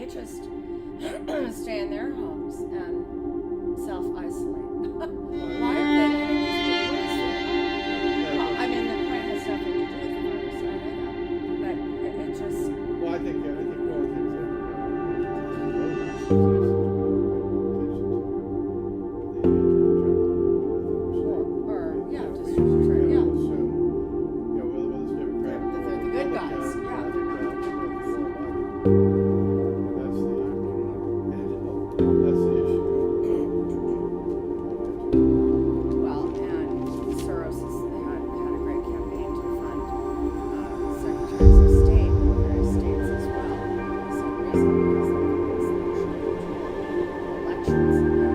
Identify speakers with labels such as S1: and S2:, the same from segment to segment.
S1: they just stay in their homes and self-isolate. Why are they letting these people isolate? Well, I mean, the crime has nothing to do with the virus, I know that, but it just...
S2: Well, I think one of the things
S1: yeah, just try, yeah.
S2: whether it's Democrat,
S1: They're the good guys, yeah.
S2: That's the issue.
S1: Well, and Soros had a great campaign to fund secretaries of state in various states as well. For some reason, because they elections and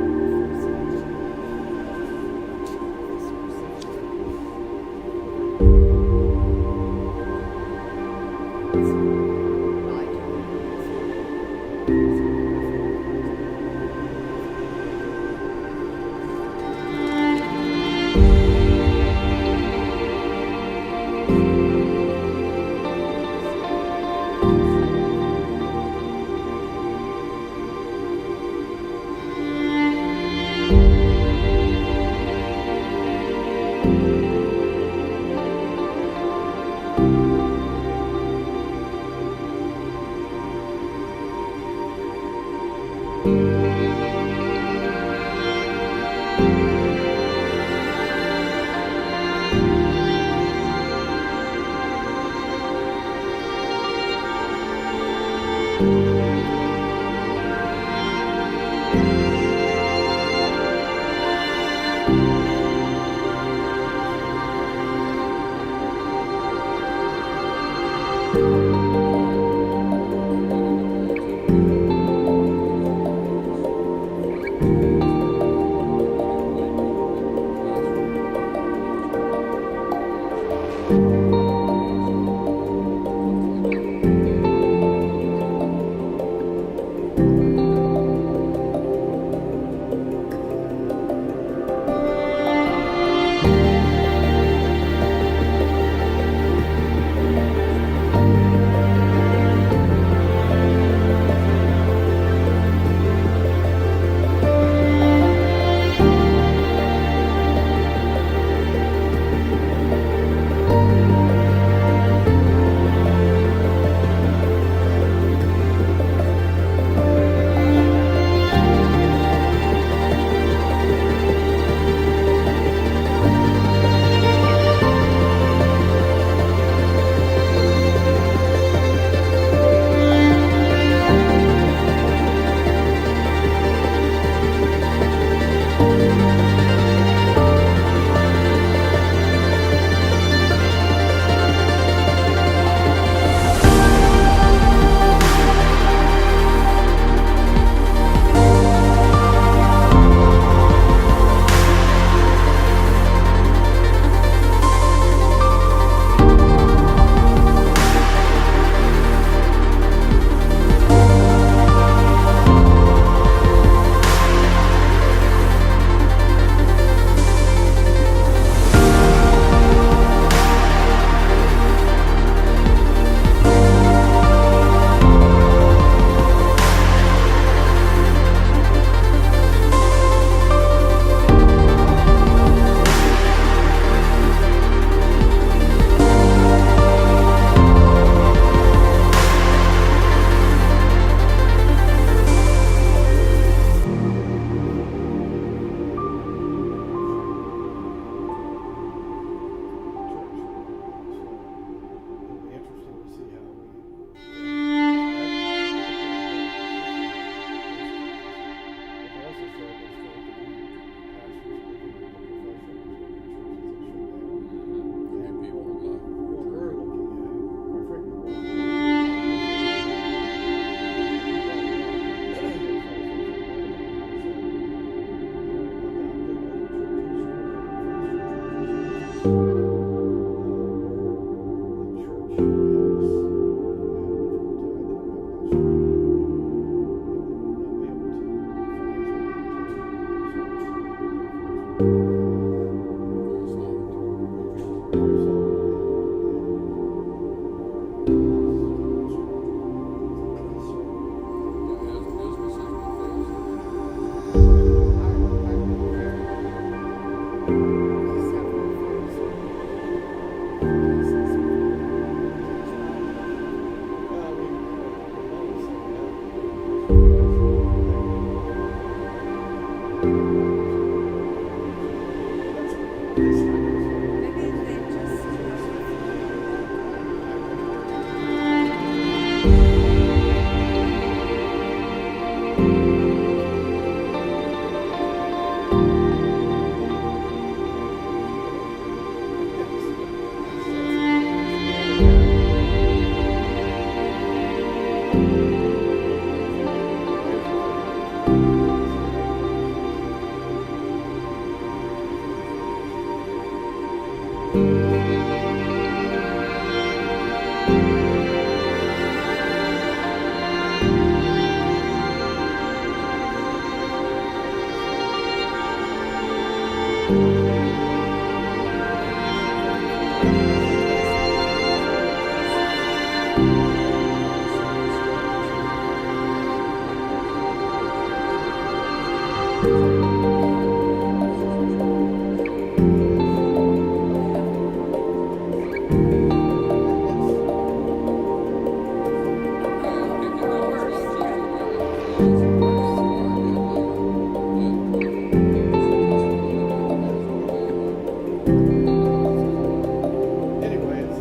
S2: Anyway, it's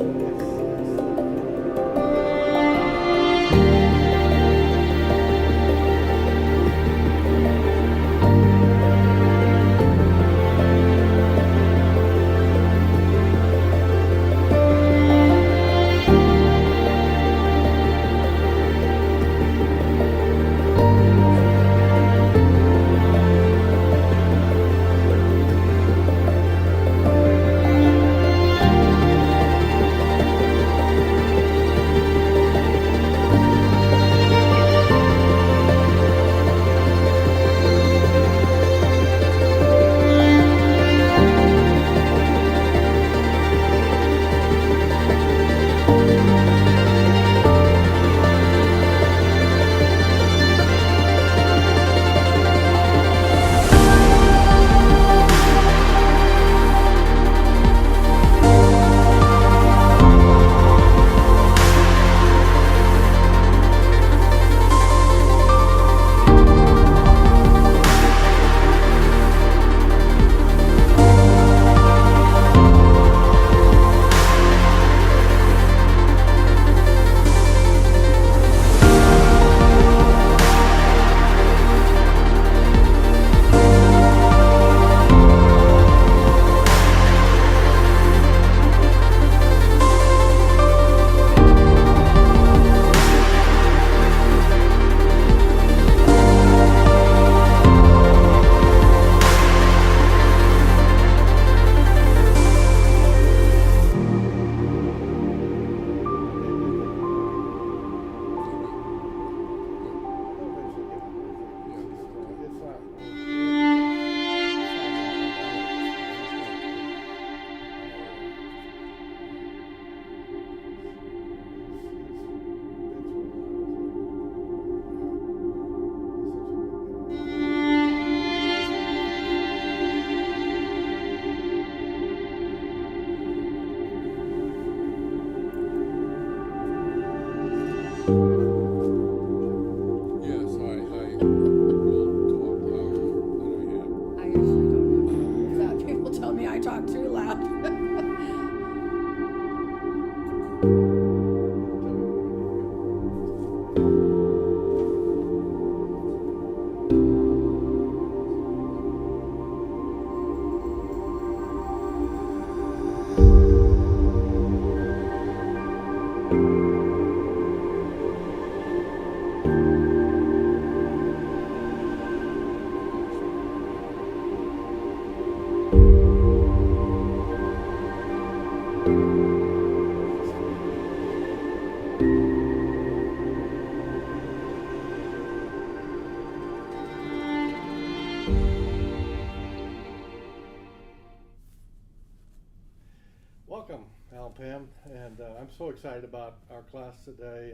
S2: Welcome, Al and Pam, and I'm so excited about our class today,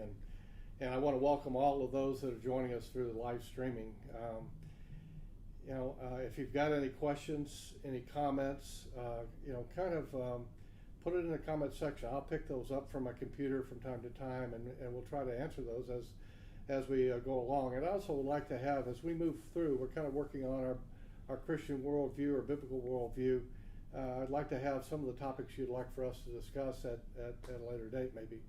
S2: and I want to welcome all of those that are joining us through the live streaming. If you've got any questions, any comments, put it in the comment section. I'll pick those up from my computer from time to time, and we'll try to answer those as we go along. And I also would like to have, as we move through, we're kind of working on our Christian worldview or biblical worldview. I'd like to have some of the topics you'd like for us to discuss at a later date, maybe.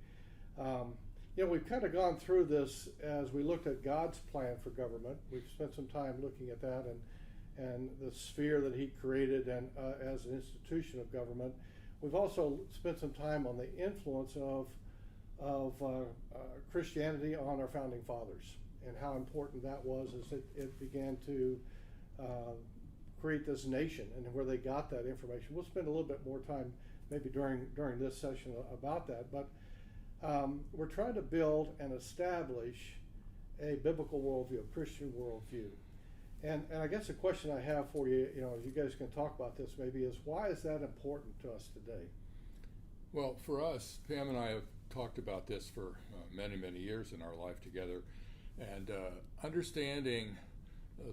S2: We've kind of gone through this as we looked at God's plan for government. We've spent some time looking at that and the sphere that He created and as an institution of government. We've also spent some time on the influence of Christianity on our founding fathers and how important that was as it began to create this nation and where they got that information. We'll spend a little bit more time maybe during this session about that. But we're trying to build and establish a biblical worldview, a Christian worldview. And I guess the question I have for you, as you guys can talk about this maybe, is why is that important to us today?
S3: Well, for us, Pam and I have talked about this for many, many years in our life together. And understanding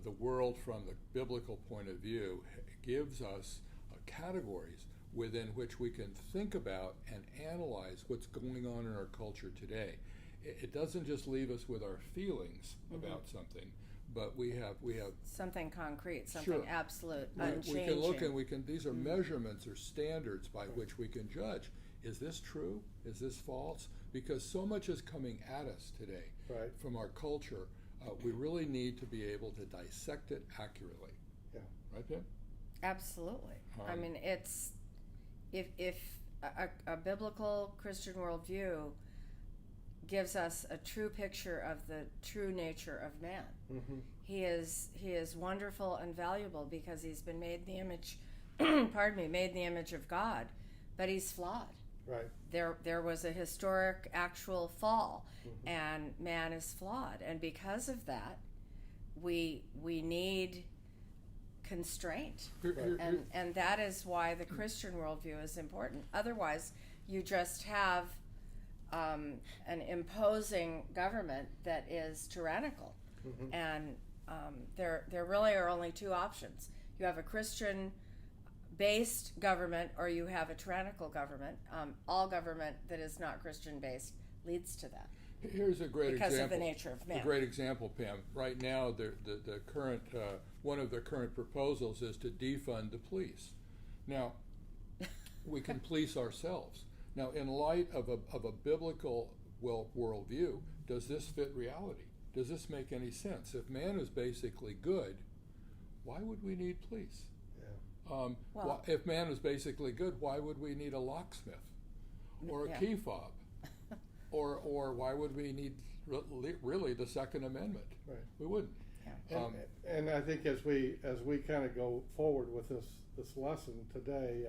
S3: the world from the biblical point of view gives us categories within which we can think about and analyze what's going on in our culture today. It doesn't just leave us with our feelings about something, but we have
S1: something concrete, something
S3: Sure.
S1: absolute,
S3: we
S1: unchanging.
S3: can look and these are measurements or standards by which we can judge. Is this true? Is this false? Because so much is coming at us today
S2: Right.
S3: from our culture. We really need to be able to dissect it accurately.
S2: Yeah.
S3: Right, Pam?
S1: Absolutely. I mean, it's if a biblical Christian worldview gives us a true picture of the true nature of man.
S2: Mm-hmm.
S1: He is wonderful and valuable because he's been made in the image made in the image of God, but he's flawed.
S2: Right.
S1: There was a historic actual fall, and man is flawed, and because of that we need constraint. And that is why the Christian worldview is important. Otherwise, you just have an imposing government that is tyrannical. And there really are only two options. You have a Christian-based government, or you have a tyrannical government. All government that is not Christian-based leads to that.
S3: Here's a great
S1: because
S3: example.
S1: of the nature of man.
S3: A great example, Pam. Right now, the current one of the current proposals is to defund the police. Now, we can police ourselves. Now, in light of a biblical worldview, does this fit reality? Does this make any sense? If man is basically good, why would we need police?
S2: Yeah.
S3: If man is basically good, why would we need a locksmith or a key fob? Or why would we need really the Second Amendment?
S2: Right.
S3: We wouldn't.
S1: Yeah.
S2: And I think as we kind of go forward with this lesson today,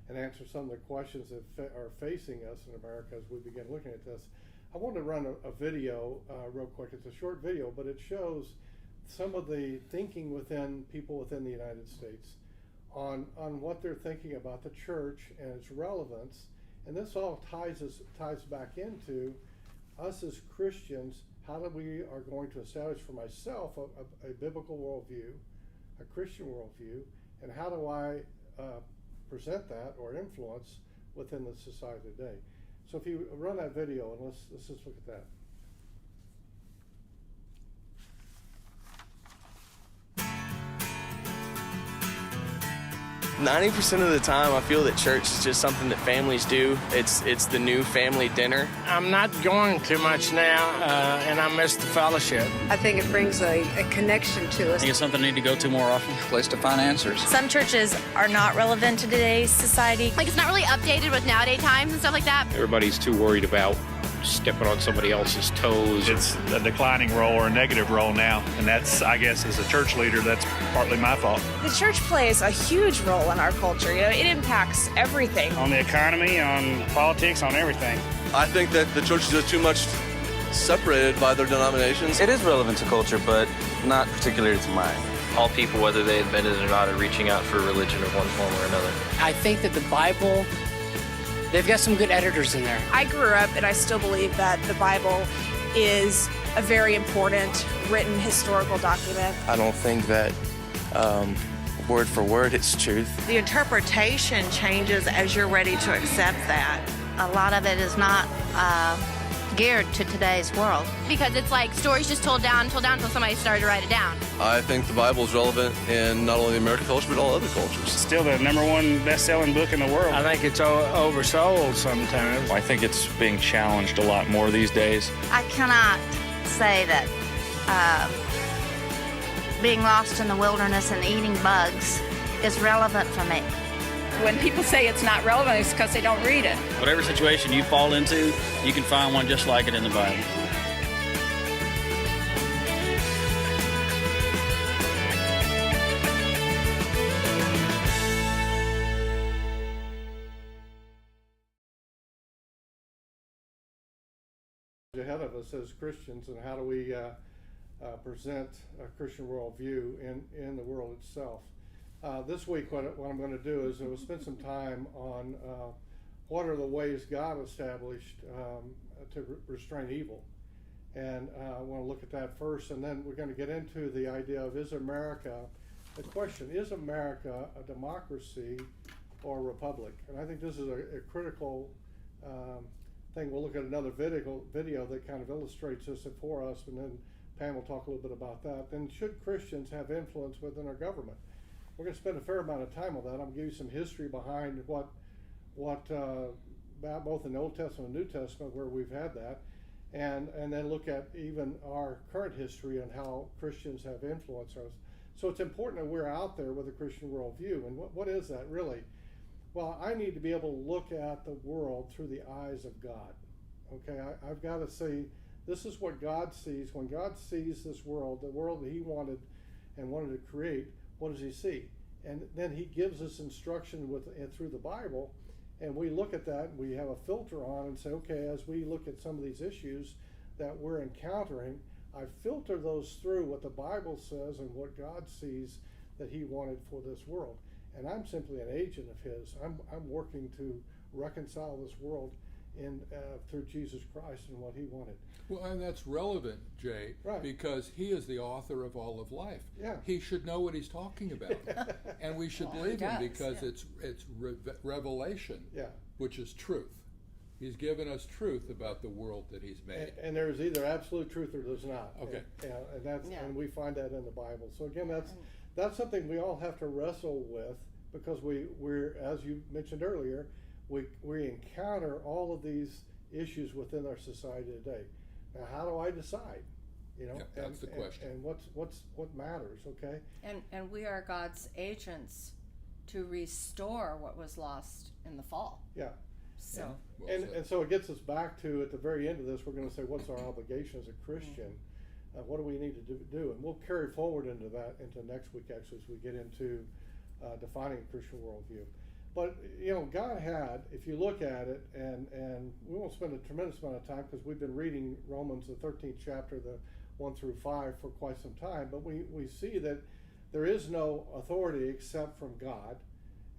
S2: and answer some of the questions that are facing us in America as we begin looking at this, I want to run a video real quick. It's a short video, but it shows some of the thinking within people within the United States on what they're thinking about the church and its relevance. And this all ties back into us as Christians, how we are going to establish for myself a biblical worldview, a Christian worldview, and how do I present that or influence within the society today. So if you run that video, and let's just look at that.
S4: 90% of the time, I feel that church is just something that families do. It's the new family dinner.
S5: I'm not going too much now, and I miss the fellowship.
S6: I think it brings a connection to us.
S7: I think it's something I need to go to more often.
S8: Place to find answers.
S9: Some churches are not relevant to today's society.
S10: Like, it's not really updated with nowadays times and stuff like that.
S11: Everybody's too worried about stepping on somebody else's toes.
S12: It's a declining role or a negative role now, and that's, I guess, as a church leader, that's partly my fault.
S13: The church plays a huge role in our culture. You know, it impacts everything.
S5: On the economy, on politics, on everything.
S4: I think that the church is just too much separated by their denominations.
S8: It is relevant to culture, but not particularly to mine.
S14: All people, whether they admit it or not, are reaching out for religion of one form or another.
S15: I think that the Bible, they've got some good editors in there.
S13: I grew up and I still believe that the Bible is a very important written historical document.
S4: I don't think that word for word it's truth.
S16: The interpretation changes as you're ready to accept that.
S10: A lot of it is not geared to today's world. Because it's like stories just told down until somebody started to write it down.
S4: I think the Bible is relevant in not only American culture, but all other cultures.
S5: Still the #1 best-selling book in the world. I think it's oversold sometimes.
S11: I think it's being challenged a lot more these days.
S10: I cannot say that being lost in the wilderness and eating bugs is relevant for me.
S13: When people say it's not relevant, it's because they don't read it.
S7: Whatever situation you fall into, you can find one just like it in the Bible.
S2: ahead of us as Christians, and how do we present a Christian worldview in the world itself. This week, what I'm going to do is we'll spend some time on what are the ways God established to restrain evil. And I want to look at that first, and then we're going to get into the idea of, is America, the question, is America a democracy or a republic? And I think this is a critical thing. We'll look at another video that kind of illustrates this for us, and then Pam will talk a little bit about that. Then, should Christians have influence within our government? We're going to spend a fair amount of time on that. I'm going to give you some history behind what about both in the Old Testament and New Testament where we've had that, and then look at even our current history and how Christians have influenced us. So it's important that we're out there with a Christian worldview. And what is that really? Well, I need to be able to look at the world through the eyes of God. Okay, I've got to say, this is what God sees. When God sees this world, the world that he wanted to create, what does he see? And then he gives us instruction through the Bible, and we look at that, and we have a filter on and say, okay, as we look at some of these issues that we're encountering, I filter those through what the Bible says and what God sees that he wanted for this world. And I'm simply an agent of his. I'm working to reconcile this world through Jesus Christ and what he wanted.
S3: Well, and that's relevant, Jay,
S2: right,
S3: because he is the author of all of life.
S2: Yeah.
S3: He should know what he's talking about, and we should believe him because it's revelation, which is truth. He's given us truth about the world that he's made.
S2: And there's either absolute truth or there's not.
S3: Okay.
S2: And we find that in the Bible. So again, that's something we all have to wrestle with, because we're, as you mentioned earlier, we encounter all of these issues within our society today. Now, how do I decide?
S3: That's the question.
S2: And what matters? Okay.
S1: And we are God's agents to restore what was lost in the fall.
S2: Yeah.
S1: So.
S2: And so it gets us back to, at the very end of this, we're going to say, what's our obligation as a Christian? What do we need to do? And we'll carry forward into next week, actually, as we get into defining a Christian worldview. But, God had, if you look at it, and we won't spend a tremendous amount of time because we've been reading Romans, the 13th chapter, the 1 through 5, for quite some time, but we see that there is no authority except from God,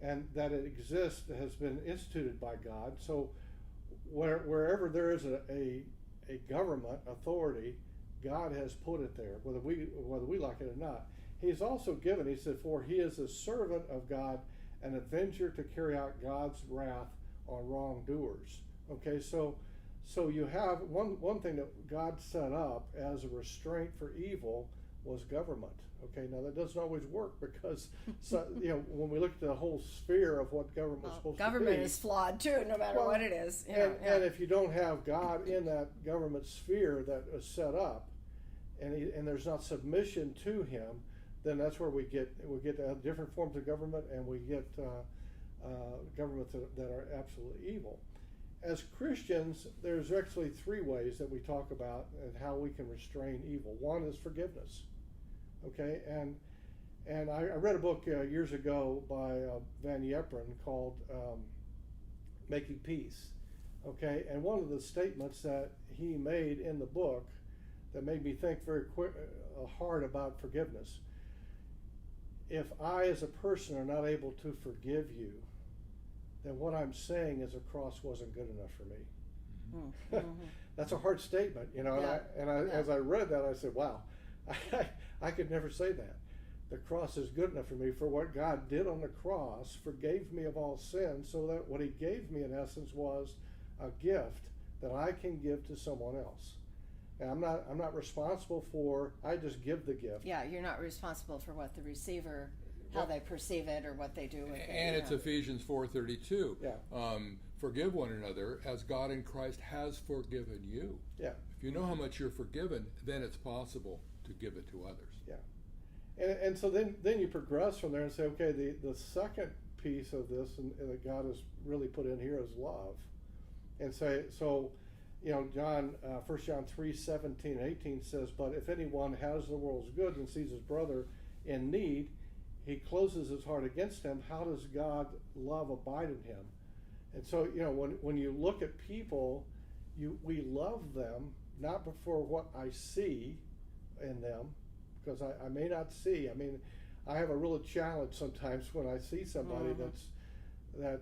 S2: and that it exists, has been instituted by God. So wherever there is a government authority, God has put it there, whether we like it or not. He's also given, he said, for he is a servant of God, an avenger to carry out God's wrath on wrongdoers. Okay, so you have one thing that God set up as a restraint for evil was government. Okay, now that doesn't always work, because when we look at the whole sphere of what government is supposed to be,
S1: government is flawed too, no matter what it is.
S2: And if you don't have God in that government sphere that is set up, and there's not submission to him, then that's where we get different forms of government, and we get governments that are absolutely evil. As Christians, there's actually three ways that we talk about and how we can restrain evil. One is forgiveness. Okay, and I read a book years ago by Van Yeperen called Making Peace. Okay, and one of the statements that he made in the book that made me think very hard about forgiveness. If I as a person are not able to forgive you, then what I'm saying is a cross wasn't good enough for me. Mm-hmm. That's a hard statement, As I read that, I said, wow, I could never say that. The cross is good enough for me, for what God did on the cross forgave me of all sin, so that what he gave me in essence was a gift that I can give to someone else. And I'm not responsible for, I just give the gift.
S1: Yeah, you're not responsible for what the receiver, how they perceive it or what they do with it.
S3: And it's Ephesians 4:32. Yeah. Forgive one another as God in Christ has forgiven you.
S2: Yeah.
S3: If you know how much you're forgiven, then it's possible to give it to others.
S2: Yeah. And so then you progress from there and say, okay, the second piece of this and that God has really put in here is love. And say, so, John, 1 John 3:17-18 says, but if anyone has the world's goods and sees his brother in need, he closes his heart against him. How does God's love abide in him? And so, when you look at people we love them not for what I see in them, because I may not see. I mean, I have a real challenge sometimes when I see somebody I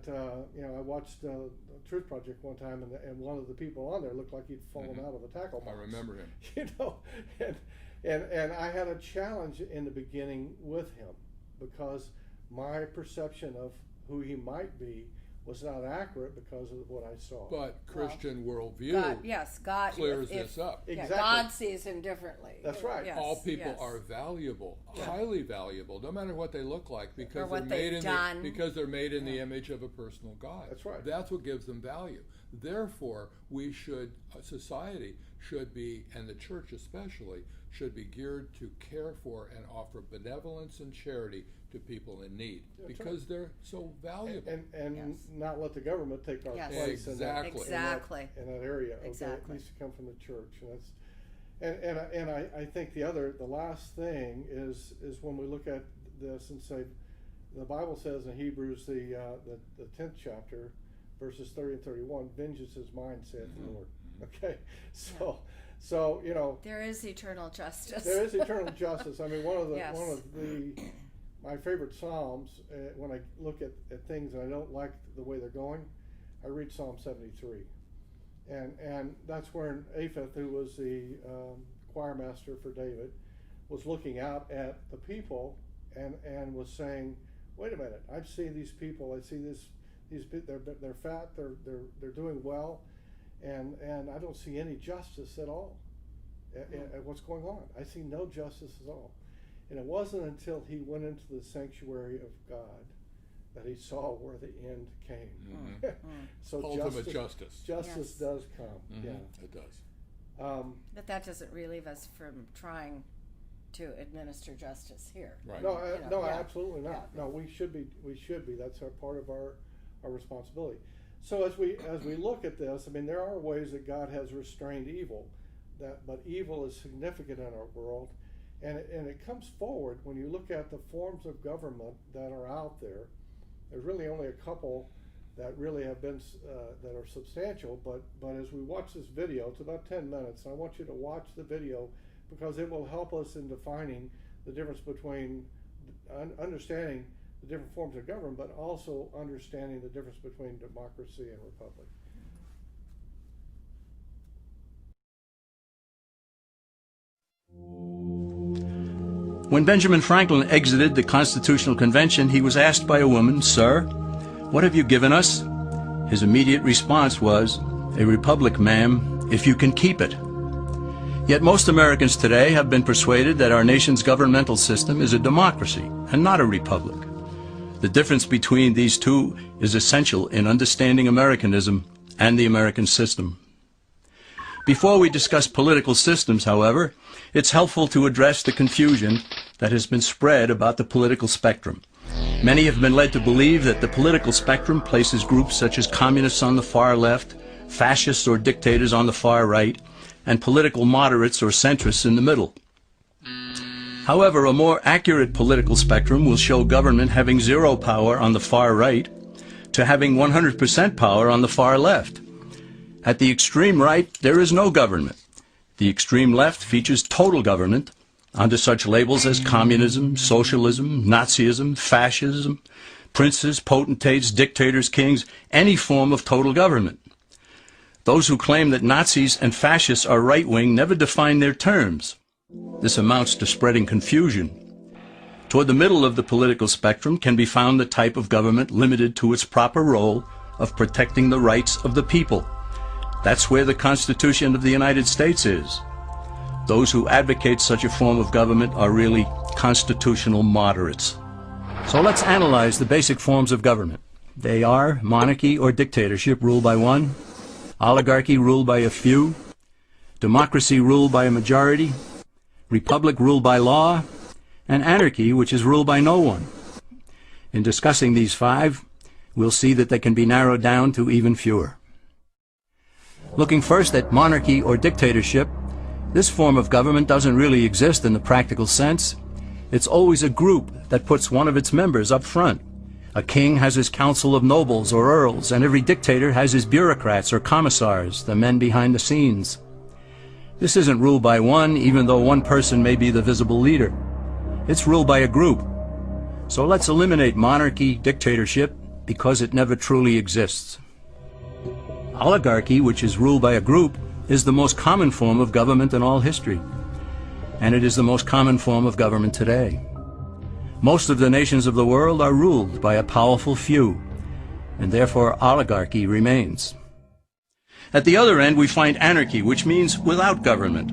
S2: watched the Truth Project one time, and one of the people on there looked like he'd fallen out of a tackle box.
S3: I remember him.
S2: And I had a challenge in the beginning with him because my perception of who he might be was not accurate because of what I saw.
S3: But Christian worldview
S1: God
S3: clears this up.
S2: Exactly.
S1: God sees him differently.
S2: That's right.
S1: Yes,
S3: all people are valuable, highly valuable, no matter what they look like, because
S1: what
S3: they're made
S1: they've
S3: made in the image of a personal God.
S2: That's right.
S3: That's what gives them value. Therefore, society should be, and the church especially, should be geared to care for and offer benevolence and charity to people in need, because they're so valuable.
S2: And not let the government take our place in that area.
S1: Exactly.
S2: It needs to come from the church. And I think the last thing is when we look at this and say, the Bible says in Hebrews the 10th chapter, verses 30 and 31, vengeance is mine, saith the Lord. Okay, so
S1: there is eternal justice.
S2: There is eternal justice. I mean, one of my favorite Psalms, when I look at things and I don't like the way they're going, I read Psalm 73. And that's where Apheth, who was the choir master for David, was looking out at the people and was saying, wait a minute, I've seen these people, I see they're fat, they're doing well, and I don't see any justice at all at what's going on. I see no justice at all. And it wasn't until he went into the sanctuary of God that he saw where the end came. So
S3: ultimate justice
S2: does come. Yeah,
S3: it does.
S1: But that doesn't relieve us from trying to administer justice here.
S3: Right.
S2: No, absolutely not. No, we should be. That's part of our responsibility. So as we look at this, I mean, there are ways that God has restrained evil, but evil is significant in our world. And it comes forward when you look at the forms of government that are out there. There's really only a couple that really have been that are substantial. But as we watch this video, it's about 10 minutes. And I want you to watch the video because it will help us in defining the difference between understanding the different forms of government, but also understanding the difference between democracy and republic.
S17: When Benjamin Franklin exited the Constitutional Convention, he was asked by a woman, "Sir, what have you given us?" His immediate response was, "A republic, ma'am, if you can keep it." Yet most Americans today have been persuaded that our nation's governmental system is a democracy and not a republic. The difference between these two is essential in understanding Americanism and the American system. Before we discuss political systems, however, it's helpful to address the confusion that has been spread about the political spectrum. Many have been led to believe that the political spectrum places groups such as communists on the far left, fascists or dictators on the far right, and political moderates or centrists in the middle. However, a more accurate political spectrum will show government having zero power on the far right to having 100% power on the far left. At the extreme right, there is no government. The extreme left features total government under such labels as communism, socialism, Nazism, fascism, princes, potentates, dictators, kings, any form of total government. Those who claim that Nazis and fascists are right-wing never define their terms. This amounts to spreading confusion. Toward the middle of the political spectrum can be found the type of government limited to its proper role of protecting the rights of the people. That's where the Constitution of the United States is. Those who advocate such a form of government are really constitutional moderates. So let's analyze the basic forms of government. They are monarchy or dictatorship ruled by one, oligarchy ruled by a few, democracy ruled by a majority, republic ruled by law, and anarchy, which is ruled by no one. In discussing these five, we'll see that they can be narrowed down to even fewer. Looking first at monarchy or dictatorship, this form of government doesn't really exist in the practical sense. It's always a group that puts one of its members up front. A king has his council of nobles or earls, and every dictator has his bureaucrats or commissars, the men behind the scenes. This isn't ruled by one, even though one person may be the visible leader. It's ruled by a group. So let's eliminate monarchy, dictatorship, because it never truly exists. Oligarchy, which is ruled by a group, is the most common form of government in all history. And it is the most common form of government today. Most of the nations of the world are ruled by a powerful few, and therefore oligarchy remains. At the other end, we find anarchy, which means without government.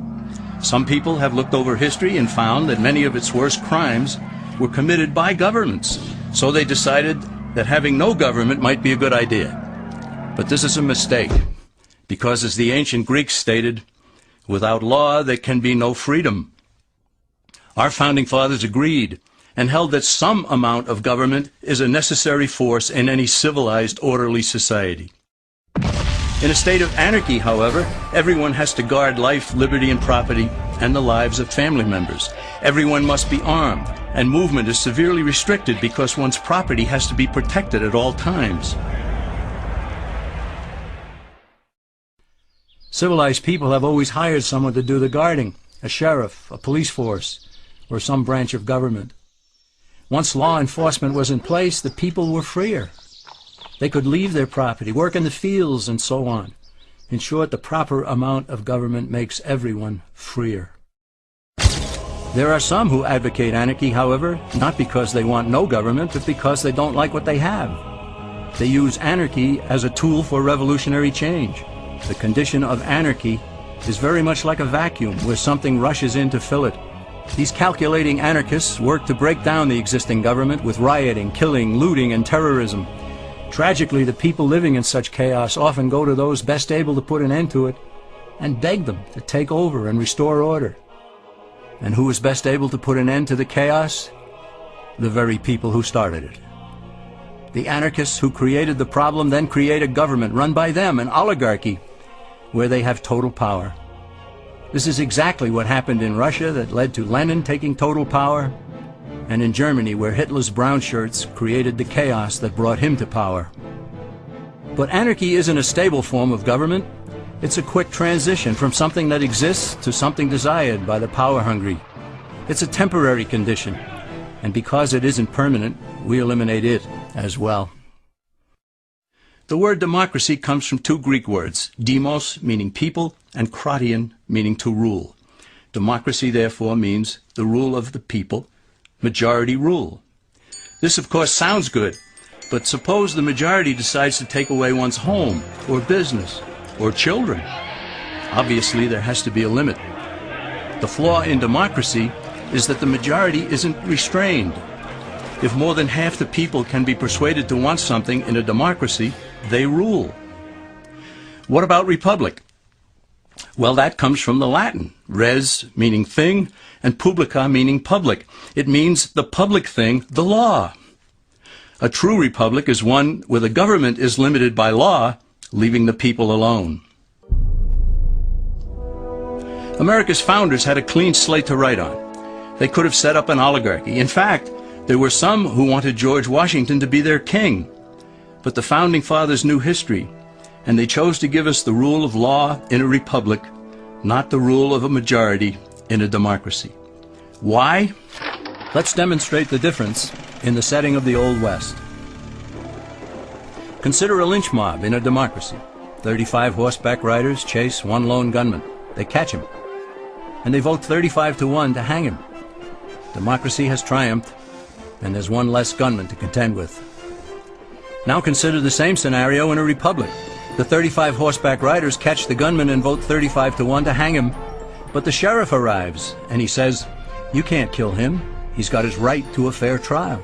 S17: Some people have looked over history and found that many of its worst crimes were committed by governments, so they decided that having no government might be a good idea. But this is a mistake, because as the ancient Greeks stated, without law there can be no freedom. Our founding fathers agreed and held that some amount of government is a necessary force in any civilized, orderly society. In a state of anarchy, however, everyone has to guard life, liberty, and property, and the lives of family members. Everyone must be armed, and movement is severely restricted because one's property has to be protected at all times. Civilized people have always hired someone to do the guarding, a sheriff, a police force, or some branch of government. Once law enforcement was in place, the people were freer. They could leave their property, work in the fields, and so on. In short, the proper amount of government makes everyone freer. There are some who advocate anarchy, however, not because they want no government, but because they don't like what they have. They use anarchy as a tool for revolutionary change. The condition of anarchy is very much like a vacuum where something rushes in to fill it. These calculating anarchists work to break down the existing government with rioting, killing, looting, and terrorism. Tragically, the people living in such chaos often go to those best able to put an end to it and beg them to take over and restore order. And who is best able to put an end to the chaos? The very people who started it. The anarchists who created the problem then create a government run by them, an oligarchy, where they have total power. This is exactly what happened in Russia that led to Lenin taking total power, and in Germany where Hitler's brown shirts created the chaos that brought him to power. But anarchy isn't a stable form of government. It's a quick transition from something that exists to something desired by the power-hungry. It's a temporary condition, and because it isn't permanent, we eliminate it as well. The word democracy comes from two Greek words, demos, meaning people, and kratein, meaning to rule. Democracy, therefore, means the rule of the people, majority rule. This, of course, sounds good, but suppose the majority decides to take away one's home, or business, or children. Obviously, there has to be a limit. The flaw in democracy is that the majority isn't restrained. If more than half the people can be persuaded to want something in a democracy, they rule. What about republic? Well, that comes from the Latin, res meaning thing, and publica meaning public. It means the public thing, the law. A true republic is one where the government is limited by law, leaving the people alone. America's founders had a clean slate to write on. They could have set up an oligarchy. In fact, there were some who wanted George Washington to be their king. But the founding fathers knew history, and they chose to give us the rule of law in a republic, not the rule of a majority in a democracy. Why? Let's demonstrate the difference in the setting of the Old West. Consider a lynch mob in a democracy. 35 horseback riders chase one lone gunman. They catch him, and they vote 35-1 to hang him. Democracy has triumphed, and there's one less gunman to contend with. Now consider the same scenario in a republic. The 35 horseback riders catch the gunman and vote 35-1 to hang him, but the sheriff arrives, and he says, "You can't kill him. He's got his right to a fair trial."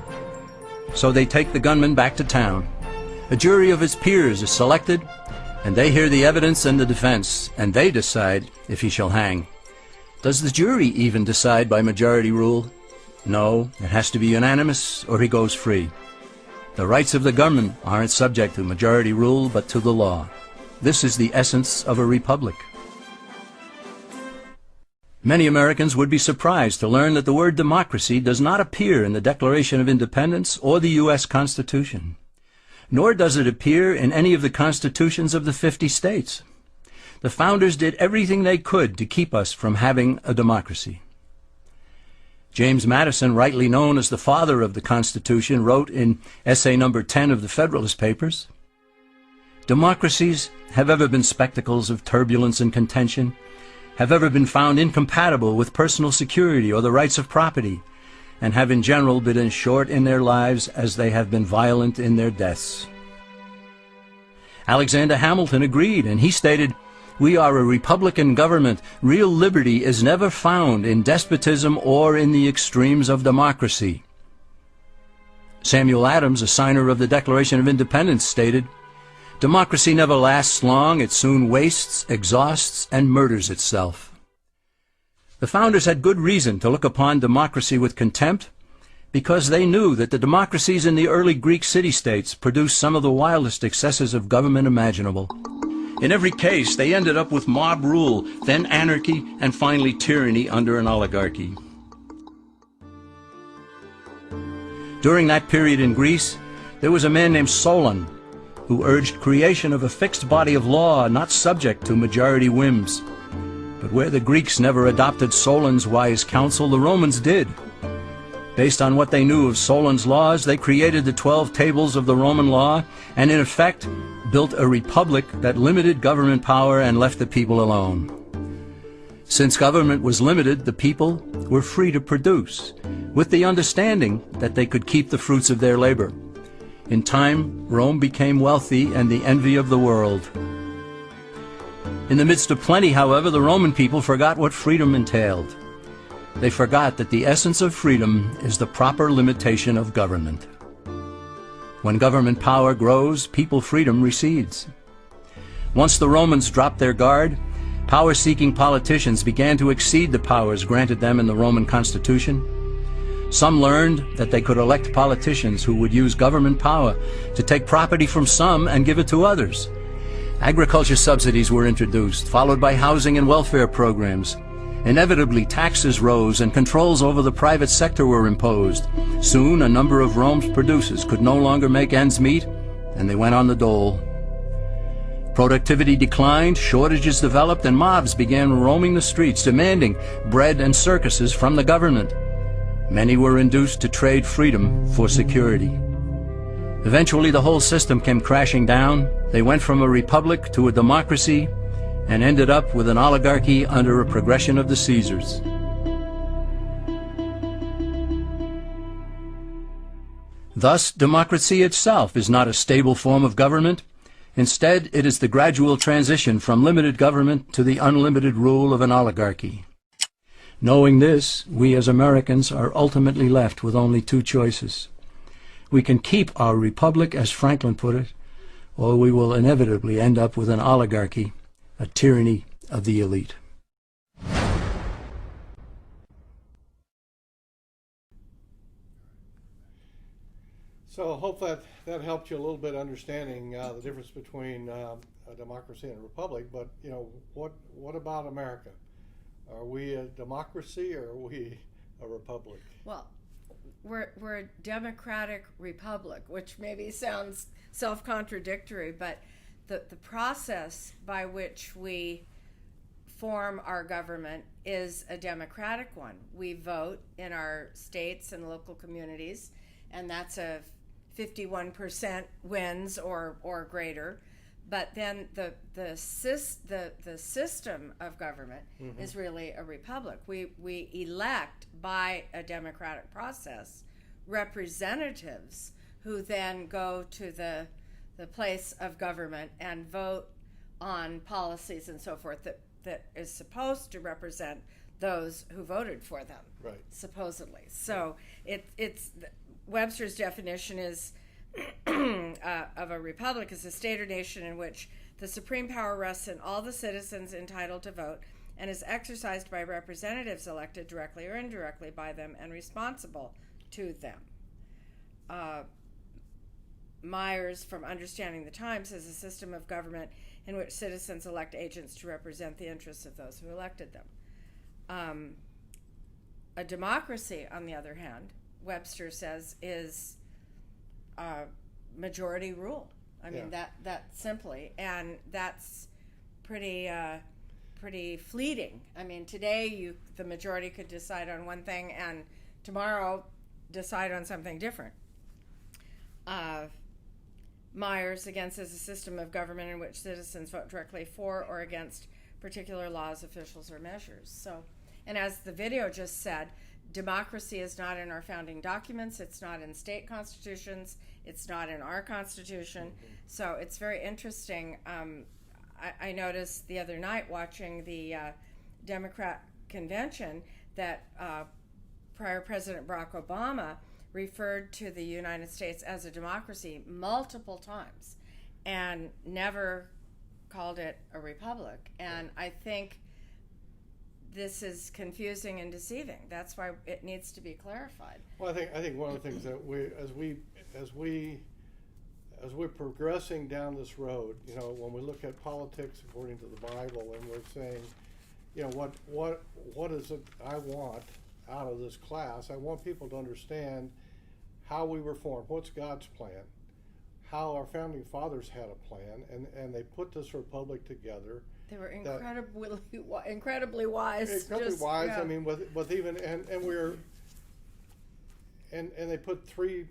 S17: So they take the gunman back to town. A jury of his peers is selected, and they hear the evidence and the defense, and they decide if he shall hang. Does the jury even decide by majority rule? No, it has to be unanimous, or he goes free. The rights of the gunman aren't subject to majority rule, but to the law. This is the essence of a republic. Many Americans would be surprised to learn that the word democracy does not appear in the Declaration of Independence or the U.S. Constitution, nor does it appear in any of the constitutions of the 50 states. The founders did everything they could to keep us from having a democracy. James Madison, rightly known as the father of the Constitution, wrote in essay number 10 of the Federalist Papers, "Democracies have ever been spectacles of turbulence and contention, have ever been found incompatible with personal security or the rights of property, and have in general been as short in their lives as they have been violent in their deaths." Alexander Hamilton agreed, and he stated, "We are a republican government. Real liberty is never found in despotism or in the extremes of democracy." Samuel Adams, a signer of the Declaration of Independence, stated, "Democracy never lasts long. It soon wastes, exhausts, and murders itself." The founders had good reason to look upon democracy with contempt, because they knew that the democracies in the early Greek city-states produced some of the wildest excesses of government imaginable. In every case, they ended up with mob rule, then anarchy, and finally tyranny under an oligarchy. During that period in Greece, there was a man named Solon, who urged creation of a fixed body of law not subject to majority whims. But where the Greeks never adopted Solon's wise counsel, the Romans did. Based on what they knew of Solon's laws, they created the 12 tables of the Roman law, and in effect built a republic that limited government power and left the people alone. Since government was limited, the people were free to produce, with the understanding that they could keep the fruits of their labor. In time, Rome became wealthy and the envy of the world. In the midst of plenty, however, the Roman people forgot what freedom entailed. They forgot that the essence of freedom is the proper limitation of government. When government power grows, people freedom recedes. Once the Romans dropped their guard, power-seeking politicians began to exceed the powers granted them in the Roman Constitution. Some learned that they could elect politicians who would use government power to take property from some and give it to others. Agriculture subsidies were introduced, followed by housing and welfare programs. Inevitably, taxes rose and controls over the private sector were imposed. Soon, a number of Rome's producers could no longer make ends meet, and they went on the dole. Productivity declined, shortages developed, and mobs began roaming the streets, demanding bread and circuses from the government. Many were induced to trade freedom for security. Eventually, the whole system came crashing down. They went from a republic to a democracy, and ended up with an oligarchy under a progression of the Caesars. Thus, democracy itself is not a stable form of government. Instead, it is the gradual transition from limited government to the unlimited rule of an oligarchy. Knowing this, we as Americans are ultimately left with only two choices. We can keep our republic, as Franklin put it, or we will inevitably end up with an oligarchy, a tyranny of the elite.
S2: So I hope that helped you a little bit understanding the difference between a democracy and a republic. But you know, what about America? Are we a democracy or are we a republic?
S1: Well, we're a democratic republic, which maybe sounds self-contradictory, but the process by which we form our government is a democratic one. We vote in our states and local communities, and that's a 51% wins or greater. But then the system of government is really a republic. We elect by a democratic process representatives who then go to the place of government and vote on policies and so forth that is supposed to represent those who voted for them,
S2: right?
S1: Supposedly. So it's Webster's definition is of a republic is a state or nation in which the supreme power rests in all the citizens entitled to vote and is exercised by representatives elected directly or indirectly by them and responsible to them. Myers, from Understanding the Times, says a system of government in which citizens elect agents to represent the interests of those who elected them. A democracy, on the other hand, Webster says, is majority rule. I mean, that simply, and that's pretty fleeting. I mean, today the majority could decide on one thing, and tomorrow decide on something different. Myers, again, says a system of government in which citizens vote directly for or against particular laws, officials, or measures. So, and as the video just said, democracy is not in our founding documents, it's not in state constitutions, it's not in our Constitution. So it's very interesting. I noticed the other night watching the Democrat convention that prior President Barack Obama referred to the United States as a democracy multiple times and never called it a republic. And I think this is confusing and deceiving. That's why it needs to be clarified.
S2: Well, I think one of the things that as we're progressing down this road, you know, when we look at politics according to the Bible, and we're saying, you know, what is it I want out of this class? I want people to understand how we were formed, what's God's plan, how our founding fathers had a plan, and they put this republic together.
S1: They were incredibly wise.
S2: Incredibly wise. Yeah. I mean, with even and they put three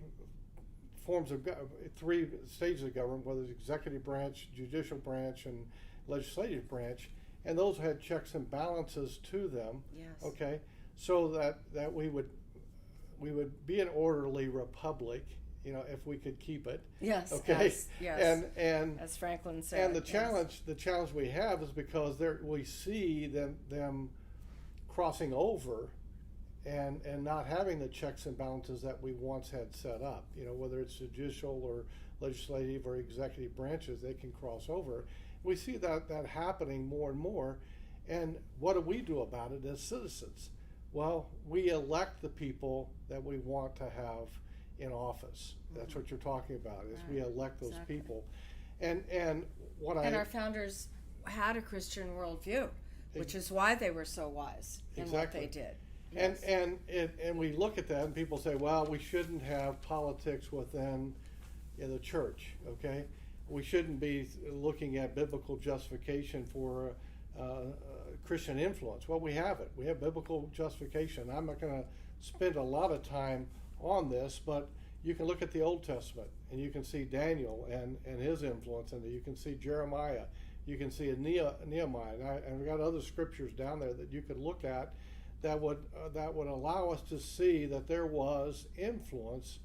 S2: stages of government, whether it's executive branch, judicial branch, and legislative branch, and those had checks and balances to them.
S1: Yes.
S2: Okay, so that we would be an orderly republic, you know, if we could keep it.
S1: Yes.
S2: Okay.
S1: Yes.
S2: And
S1: as Franklin said.
S2: And the challenge we have is because we see them crossing over, and not having the checks and balances that we once had set up. You know, whether it's judicial or legislative or executive branches, they can cross over. We see that happening more and more. And what do we do about it as citizens? Well, we elect the people that we want to have in office. That's what you're talking about, is we elect those people. And
S1: our founders had a Christian worldview, which is why they were so wise in what they did. Yes.
S2: And we look at that and people say, well, we shouldn't have politics within the church, okay? We shouldn't be looking at biblical justification for Christian influence. Well, we have it. We have biblical justification. I'm not going to spend a lot of time on this, but you can look at the Old Testament and you can see Daniel and his influence, and you can see Jeremiah, you can see Nehemiah, and we've got other scriptures down there that you could look at that would allow us to see that there was influence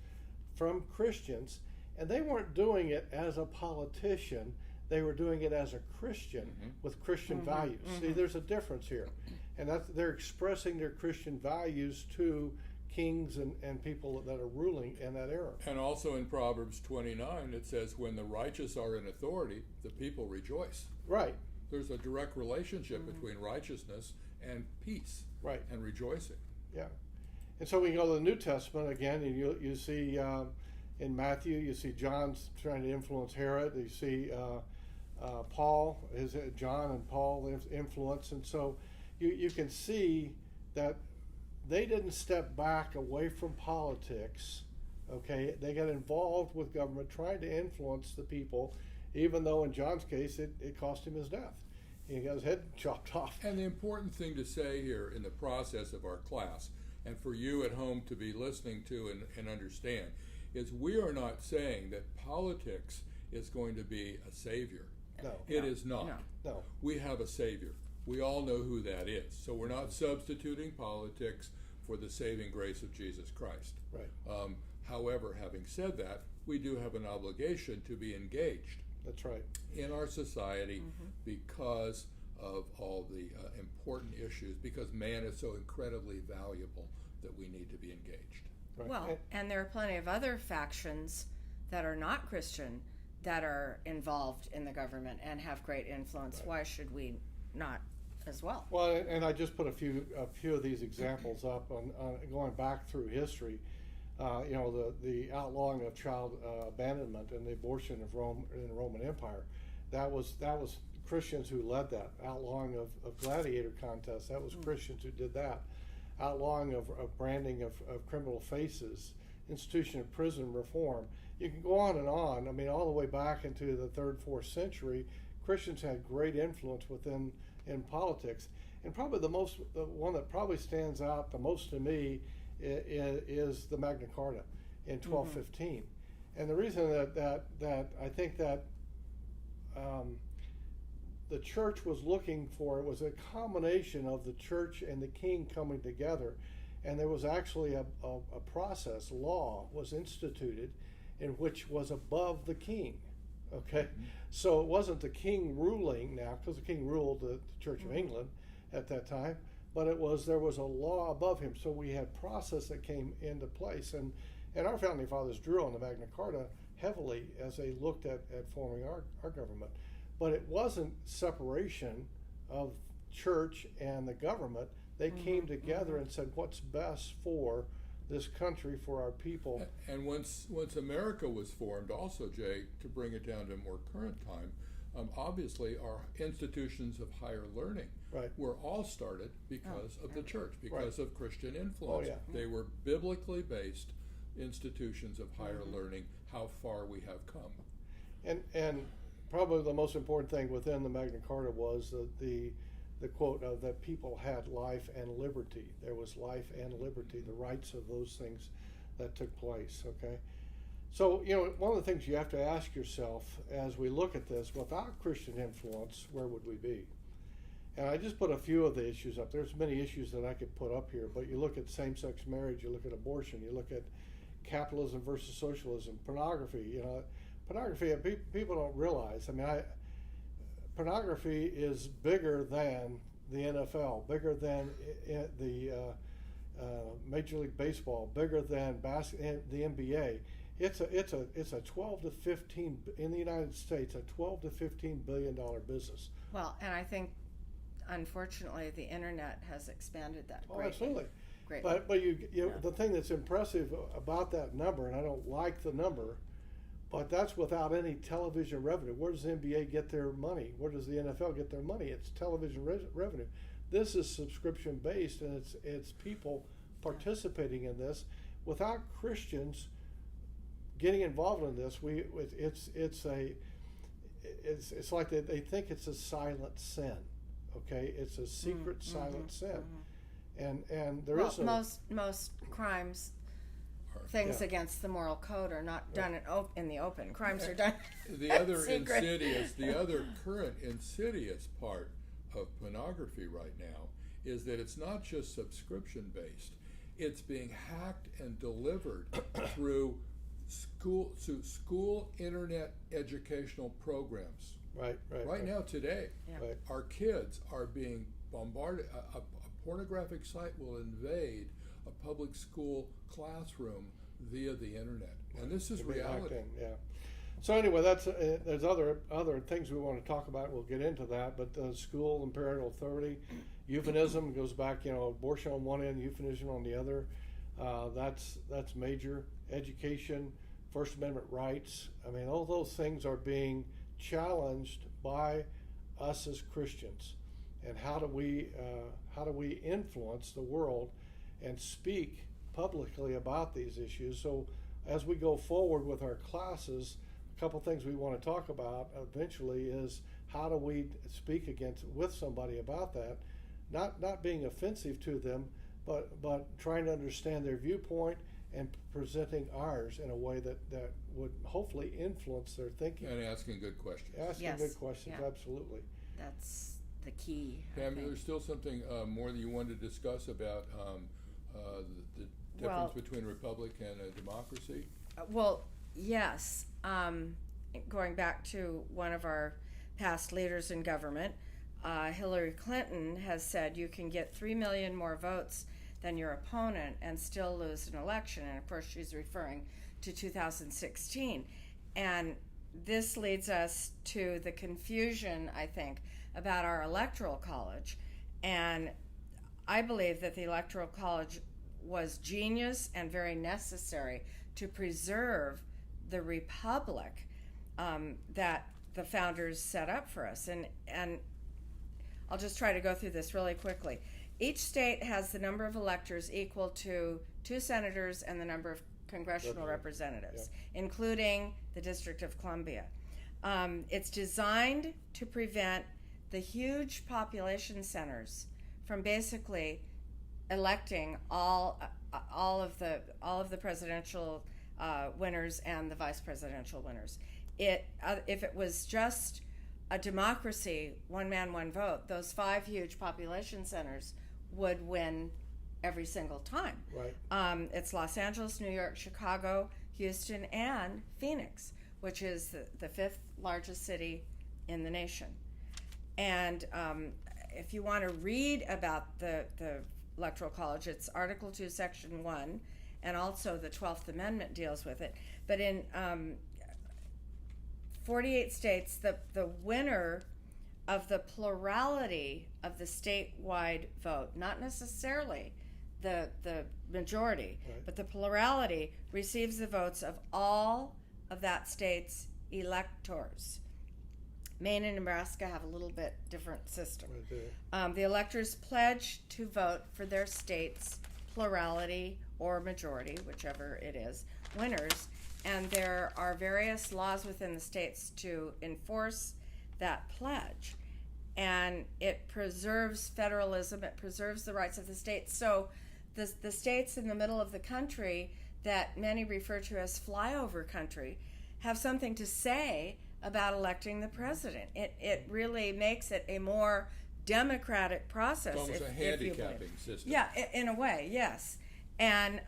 S2: from Christians, and they weren't doing it as a politician. They were doing it as a Christian with Christian values. See, there's a difference here. And they're expressing their Christian values to kings and people that are ruling in that era.
S3: And also in Proverbs 29, it says, when the righteous are in authority, the people rejoice.
S2: Right.
S3: There's a direct relationship between righteousness and peace.
S2: Right.
S3: And rejoicing.
S2: Yeah. And so we go to the New Testament again, and you see in Matthew, you see John's trying to influence Herod. You see Paul, John and Paul influence, and so you can see that they didn't step back away from politics. Okay, they got involved with government, trying to influence the people, even though in John's case it cost him his death. He got his head chopped off.
S3: And the important thing to say here in the process of our class, and for you at home to be listening to and understand, is we are not saying that politics is going to be a savior.
S2: No.
S3: It is not.
S2: No.
S3: We have a savior. We all know who that is. So we're not substituting politics for the saving grace of Jesus Christ.
S2: Right.
S3: However, having said that, we do have an obligation to be engaged.
S2: That's right.
S3: In our society because of all the important issues, because man is so incredibly valuable that we need to be engaged.
S2: Right.
S1: Well, and there are plenty of other factions that are not Christian that are involved in the government and have great influence. Why should we not as well?
S2: Well, and I just put a few of these examples up on going back through history. The outlawing of child abandonment and the abortion of Rome in the Roman Empire. That was Christians who led that. Outlawing of gladiator contests, that was Christians who did that. Outlawing of branding of criminal faces, institution of prison reform. You can go on and on. I mean, all the way back into the 3rd, 4th century, Christians had great influence in politics. And probably the one that probably stands out the most to me is the Magna Carta in 1215. And the reason that I think that the church was looking for, it was a combination of the church and the king coming together. And there was actually a process, law was instituted in which was above the king. Okay, so it wasn't the king ruling now, because the king ruled the Church of England at that time, but there was a law above him. So we had process that came into place, and our founding fathers drew on the Magna Carta heavily as they looked at forming our government. But it wasn't separation of church and the government. They came together and said, what's best for this country, for our people.
S3: And once America was formed, also, Jay, to bring it down to more current time, obviously our institutions of higher learning were all started because of the church, because of Christian influence. They were biblically based institutions of higher learning. How far we have come.
S2: And probably the most important thing within the Magna Carta was the quote of that people had life and liberty. There was life and liberty, the rights of those things that took place, okay? So, one of the things you have to ask yourself as we look at this, without Christian influence, where would we be? And I just put a few of the issues up. There's many issues that I could put up here, but you look at same-sex marriage, you look at abortion, you look at capitalism versus socialism, pornography, pornography, people don't realize. I mean, pornography is bigger than the NFL, bigger than the Major League Baseball, bigger than the NBA. It's a 12 to 15 in the United States, a 12 to 15 billion dollar business.
S1: Well, and I think, unfortunately, the internet has expanded that greatly.
S2: Oh, absolutely.
S1: Greatly.
S2: But the thing that's impressive about that number, and I don't like the number, but that's without any television revenue. Where does the NBA get their money? Where does the NFL get their money? It's television revenue. This is subscription based, and it's people participating in this. Without Christians getting involved in this, it's like they think it's a silent sin. Okay, it's a secret silent sin, and there is
S1: most crimes. Things against the moral code are not done in the open. Crimes are done.
S3: The other current insidious part of pornography right now is that it's not just subscription based. It's being hacked and delivered through school internet educational programs. Right now today, our kids are being bombarded. A pornographic site will invade a public school classroom via the internet, and this is reality.
S2: So anyway, there's other things we want to talk about. We'll get into that, but the school and parental authority, euphemism goes back. Abortion on one end, euphemism on the other. That's major. Education, First Amendment rights. I mean, all those things are being challenged by us as Christians. And how do we influence the world and speak publicly about these issues? So as we go forward with our classes, a couple things we want to talk about eventually is how do we speak with somebody about that, not being offensive to them, but trying to understand their viewpoint and presenting ours in a way that would hopefully influence their thinking.
S3: And asking good questions.
S2: Good questions, absolutely.
S1: That's the key.
S3: Pam, there's still something more that you wanted to discuss about the difference between a republic and a democracy?
S1: Well, yes. Going back to one of our past leaders in government, Hillary Clinton has said you can get 3 million more votes than your opponent and still lose an election. And of course, she's referring to 2016. And this leads us to the confusion, I think, about our electoral college. And I believe that the electoral college was genius and very necessary to preserve the republic that the founders set up for us. And I'll just try to go through this really quickly. Each state has the number of electors equal to 2 senators and the number of congressional representatives, including the District of Columbia. It's designed to prevent the huge population centers from basically electing all of the presidential winners and the vice presidential winners. If it was just a democracy, one man, one vote, those 5 huge population centers would win every single time.
S2: Right.
S1: It's Los Angeles, New York, Chicago, Houston, and Phoenix, which is the 5th largest city in the nation. And if you want to read about the Electoral College, it's Article 2, Section 1, and also the 12th Amendment deals with it. But in 48 states, the winner of the plurality of the statewide vote, not necessarily the majority, but the plurality, receives the votes of all of that state's electors. Maine and Nebraska have a little bit different system. The electors pledge to vote for their state's plurality or majority, whichever it is, winners, and there are various laws within the states to enforce that pledge. And it preserves federalism, it preserves the rights of the states. So the states in the middle of the country that many refer to as flyover country have something to say about electing the president. It really makes it a more democratic process.
S3: It's almost a handicapping system.
S1: Yeah, in a way, yes. And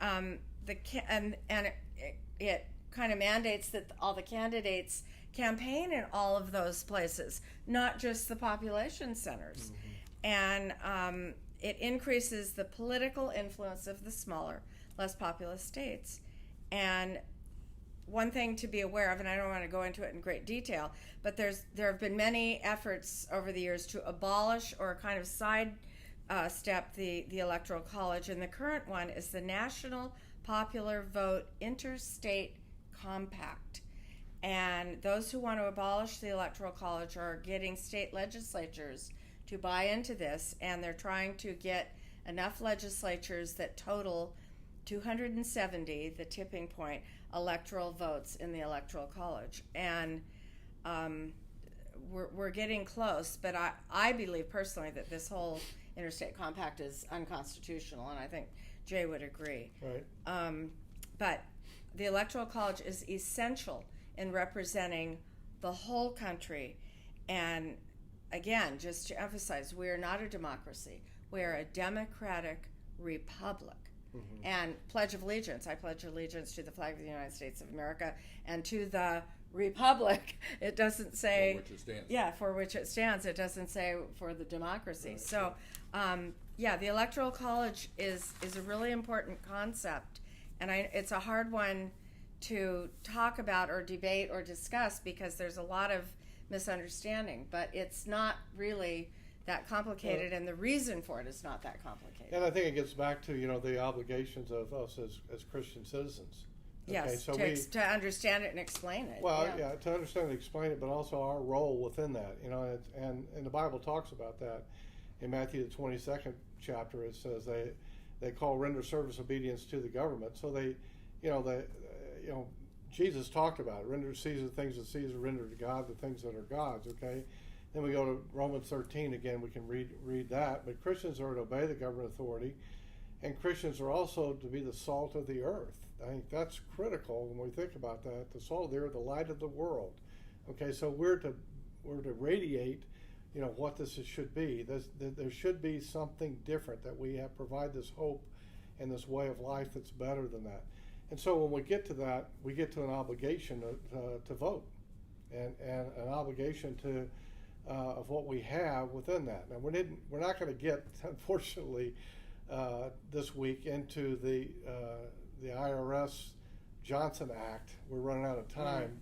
S1: it kind of mandates that all the candidates campaign in all of those places, not just the population centers. And it increases the political influence of the smaller, less populous states. And one thing to be aware of, and I don't want to go into it in great detail, but there have been many efforts over the years to abolish or kind of side step the Electoral College, and the current one is the National Popular Vote Interstate Compact. And those who want to abolish the Electoral College are getting state legislatures to buy into this, and they're trying to get enough legislatures that total 270, the tipping point, electoral votes in the Electoral College. And we're getting close, but I believe personally that this whole interstate compact is unconstitutional, and I think Jay would agree.
S2: Right.
S1: But the Electoral College is essential in representing the whole country. And again, just to emphasize, we are not a democracy. We are a democratic republic. And Pledge of Allegiance, I pledge allegiance to the flag of the United States of America and to the republic. It doesn't say...
S3: For which it stands.
S1: Yeah, for which it stands. It doesn't say for the democracy. Right. So, the Electoral College is a really important concept. And it's a hard one to talk about or debate or discuss because there's a lot of misunderstanding. But it's not really that complicated, and the reason for it is not that complicated.
S2: And I think it gets back to, the obligations of us as Christian citizens.
S1: Yes, okay, so to understand it and explain it.
S2: Well, yeah, to understand and explain it, but also our role within that. And the Bible talks about that. In Matthew the 22nd chapter, it says they call render service obedience to the government. So Jesus talked about it. Render to Caesar the things that Caesar, render to God the things that are God's. Okay. Then we go to Romans 13 again. We can read that. But Christians are to obey the government authority, and Christians are also to be the salt of the earth. I think that's critical when we think about that. The salt of the earth, the light of the world. Okay, so we're to radiate, what this should be. There should be something different, that we provide this hope and this way of life that's better than that. And so when we get to that, we get to an obligation to vote, and an obligation to of what we have within that. Now we're not going to get, unfortunately, this week into the IRS Johnson Act. We're running out of time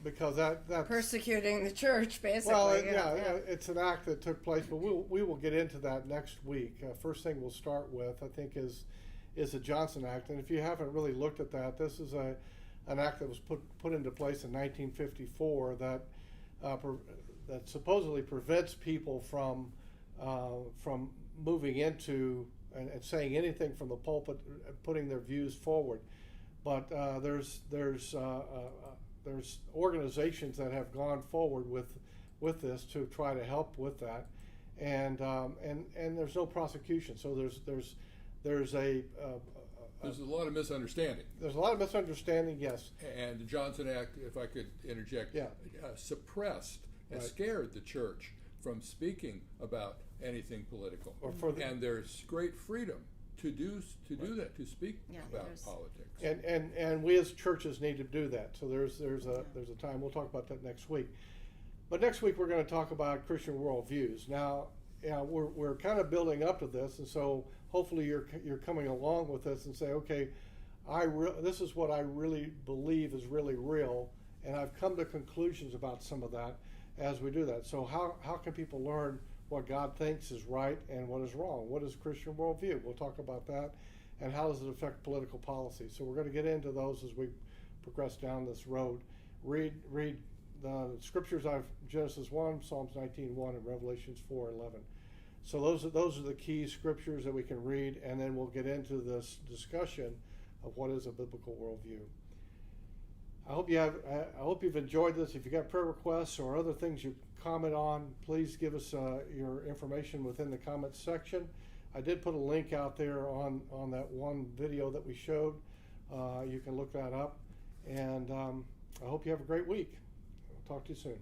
S2: because that's
S1: persecuting the church, basically.
S2: Well, it's an act that took place, but we will get into that next week. First thing we'll start with, I think, is the Johnson Act. And if you haven't really looked at that, this is a an act that was put into place in 1954 that that supposedly prevents people from moving into and saying anything from the pulpit, putting their views forward. But there's organizations that have gone forward with this to try to help with that, and there's no prosecution. So there's a
S3: lot of misunderstanding.
S2: There's a lot of misunderstanding, yes.
S3: And the Johnson Act, if I could interject, suppressed and scared the church from speaking about anything political. And there's great freedom to do that, to speak about politics.
S2: And we as churches need to do that. So there's a time. We'll talk about that next week. But next week we're going to talk about Christian worldviews. Now, we're kind of building up to this, and so hopefully you're coming along with this and say, okay, this is what I really believe is really real, and I've come to conclusions about some of that as we do that. So how can people learn what God thinks is right and what is wrong? What is Christian worldview? We'll talk about that, and how does it affect political policy? So we're going to get into those as we progress down this road. Read the scriptures Genesis 1, Psalms 19:1, and Revelations 4:11. So those are the key scriptures that we can read, and then we'll get into this discussion of what is a biblical worldview. I hope you've enjoyed this. If you got prayer requests or other things you comment on, please give us your information within the comments section. I did put a link out there on that one video that we showed. You can look that up, and I hope you have a great week. I'll talk to you soon.